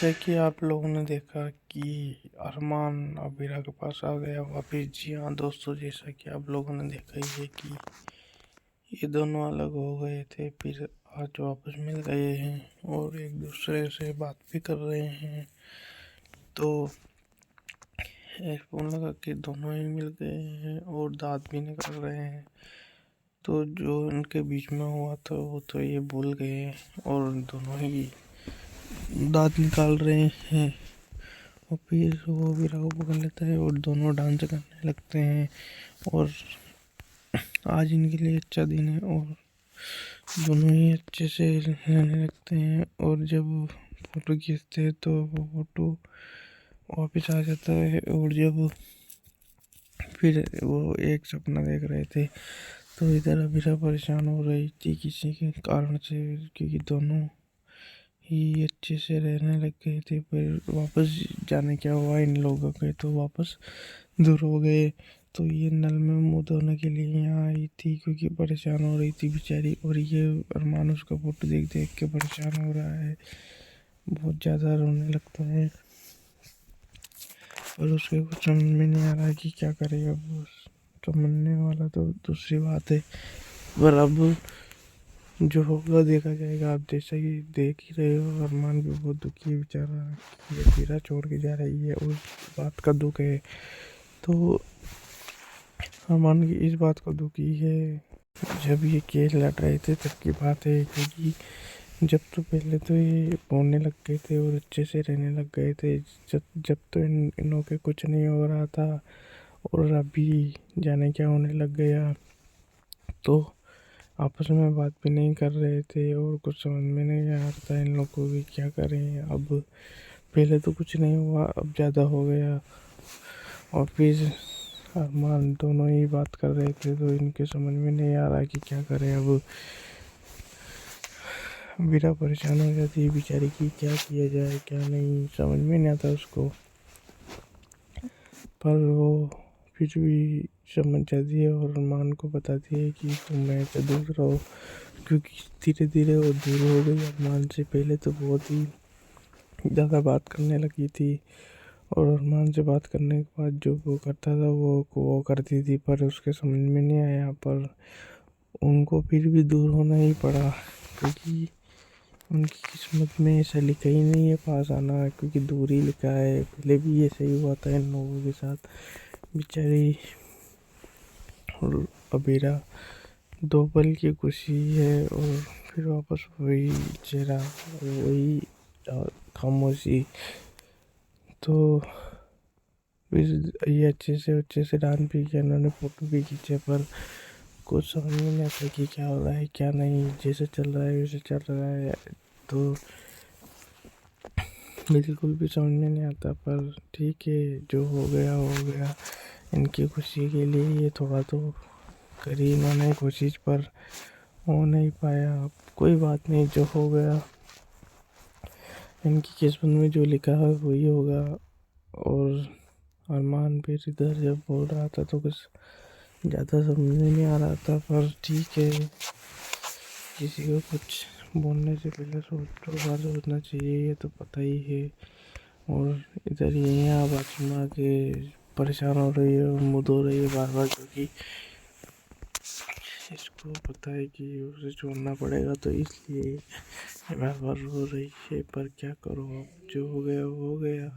जैसे कि आप लोगों ने देखा कि अरमान अबीरा के पास आ गया वापिस। जी हाँ दोस्तों, जैसा कि आप लोगों ने देखा ही है कि ये दोनों अलग हो गए थे, फिर आज वापस मिल गए हैं और एक दूसरे से बात भी कर रहे हैं। तो एयरफोन लगा के दोनों ही मिल गए हैं और दांत भी निकल रहे हैं। तो जो इनके बीच में हुआ था वो तो ये भूल गए और दोनों ही दांत निकाल रहे हैं। और फिर वो वीरा को पकड़ लेता है और दोनों डांस करने लगते हैं। और आज इनके लिए अच्छा दिन है और दोनों ही अच्छे से रहने लगते हैं। और जब फोटो खींचते हैं तो वो फोटो वापस आ जाता है। और जब फिर वो एक सपना देख रहे थे तो इधर अबीरा परेशान हो रही थी किसी के कारण से, क्योंकि दोनों ही अच्छे से रहने लग गए थे। फिर वापस जाने क्या हुआ इन लोगों के, तो वापस दूर हो गए। तो ये नल में मुंह धोने के लिए यहाँ आई थी क्योंकि परेशान हो रही थी बेचारी। और ये अरमान उसका फोटो देख देख के परेशान हो रहा है, बहुत ज़्यादा रोने लगता है। और उसके कुछ समझ में नहीं आ रहा है कि क्या करे अब। समझने वाला तो दूसरी बात है, पर अब जो होगा देखा जाएगा। आप जैसा कि देख ही रहे हो, अरमान भी बहुत दुखी है बेचारा, ये वीरा छोड़ के जा रही है, उस बात का दुख है। तो अरमान की इस बात का दुखी है। जब ये केस लड़ रहे थे तब की बात है, क्योंकि जब तो पहले तो ये बोलने लग गए थे और अच्छे से रहने लग गए थे। जब तो इनों के कुछ नहीं हो रहा था, और अभी जाने क्या होने लग गया। तो आपस में बात भी नहीं कर रहे थे और कुछ समझ में नहीं आ रहा था इन लोगों को भी क्या करें। अब पहले तो कुछ नहीं हुआ, अब ज़्यादा हो गया। और फिर अरमान दोनों ही बात कर रहे थे तो इनके समझ में नहीं आ रहा कि क्या करें। अब वीरा परेशान हो जाती है बेचारी की, क्या किया जाए क्या नहीं समझ में नहीं आता उसको। पर वो फिर भी समझ जाती है और अरमान को बताती है कि तुम मेरे से दूर रहो, क्योंकि धीरे धीरे वो दूर हो गई अरमान से। पहले तो बहुत ही ज़्यादा बात करने लगी थी, और अरमान से बात करने के बाद जो वो करता था वो करती थी, पर उसके समझ में नहीं आया। पर उनको फिर भी दूर होना ही पड़ा, क्योंकि उनकी किस्मत में ऐसा लिखा ही नहीं है पास आना, क्योंकि दूर ही लिखा है। पहले भी ऐसा ही हुआ था इन लोगों के साथ। बेचारी और अबीरा दो पल की खुशी है और फिर वापस वही चेहरा, वही खामोशी। तो फिर ये अच्छे से डांस भी किया, उन्होंने फोटो भी खींचे, पर कुछ समझ में नहीं आता कि क्या हो रहा है क्या नहीं। जैसे चल रहा है वैसे चल रहा है, तो बिल्कुल भी समझ में नहीं आता। पर ठीक है, जो हो गया हो गया। इनकी खुशी के लिए ये थोड़ा तो करी इन्होंने कोशिश, पर हो नहीं पाया। अब कोई बात नहीं, जो हो गया इनकी किस्मत में जो लिखा है वही होगा। और अरमान फिर इधर जब बोल रहा था तो कुछ ज़्यादा समझ में नहीं आ रहा था, पर ठीक है, किसी को कुछ बोलने से पहले दो बार सोचना चाहिए, ये तो पता ही है। और इधर ये यहाँ बात के परेशान हो रही है और मुँह धो रही है बार बार, क्योंकि इसको पता है कि उसे छोड़ना पड़ेगा, तो इसलिए बार बार रो रही है। पर क्या करो, अब जो हो गया वो हो गया।